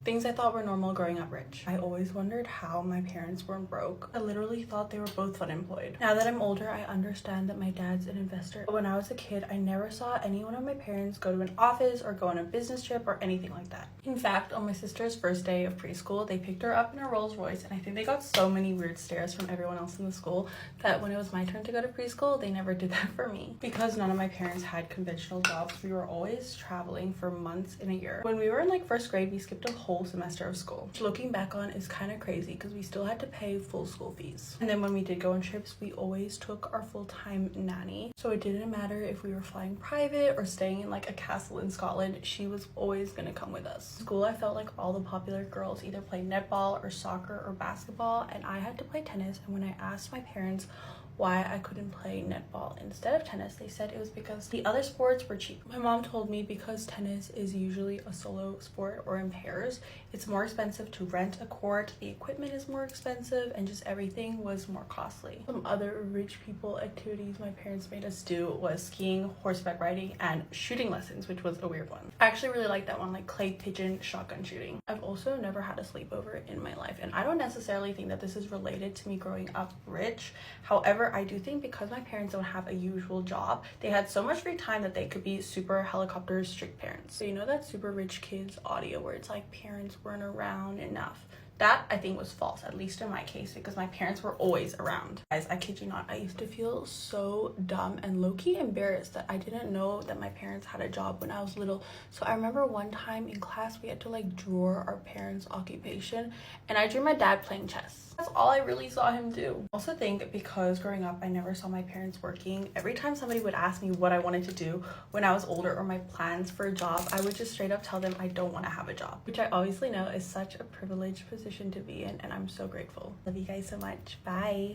Things I thought were normal growing up rich. I always wondered how my parents weren't broke. I literally thought they were both unemployed. Now that I'm older, I understand that my dad's an investor. But when I was a kid, I never saw any one of my parents go to an office or go on a business trip or anything like that. In fact, on my sister's first day of preschool, they picked her up in a Rolls Royce, and I think they got so many weird stares from everyone else in the school that when it was my turn to go to preschool, they never did that for me. Because none of my parents had conventional jobs, we were always traveling for months in a year. When we were in like first grade, we skipped a whole semester of school, which looking back on is kind of crazy because we still had to pay full school fees. And then when we did go on trips, we always took our full-time nanny, so it didn't matter if we were flying private or staying in like a castle in Scotland, she was always gonna come with us. In school, I felt like all the popular girls either played netball or soccer or basketball, and I had to play tennis. And when I asked my parents why I couldn't play netball instead of tennis, they said it was because the other sports were cheap. My mom told me because tennis is usually a solo sport or in pairs, it's more expensive to rent a court, the equipment is more expensive, and just everything was more costly. Some other rich people activities my parents made us do was skiing, horseback riding, and shooting lessons, which was a weird one. I actually really like that one, like clay pigeon shotgun shooting. I've also never had a sleepover in my life, and I don't necessarily think that this is related to me growing up rich. However, I do think because my parents don't have a usual job, they had so much free time that they could be super helicopter strict parents. So you know that super rich kids audio where it's like parents weren't around enough? That I think was false, at least in my case, because my parents were always around. Guys, I kid you not, I used to feel so dumb and low-key embarrassed that I didn't know that my parents had a job when I was little. So I remember one time in class, we had to like draw our parents' occupation, and I drew my dad playing chess. That's all I really saw him do. I also think because growing up, I never saw my parents working, every time somebody would ask me what I wanted to do when I was older or my plans for a job, I would just straight up tell them I don't want to have a job, which I obviously know is such a privileged position to be in, and I'm so grateful. Love you guys so much. Bye.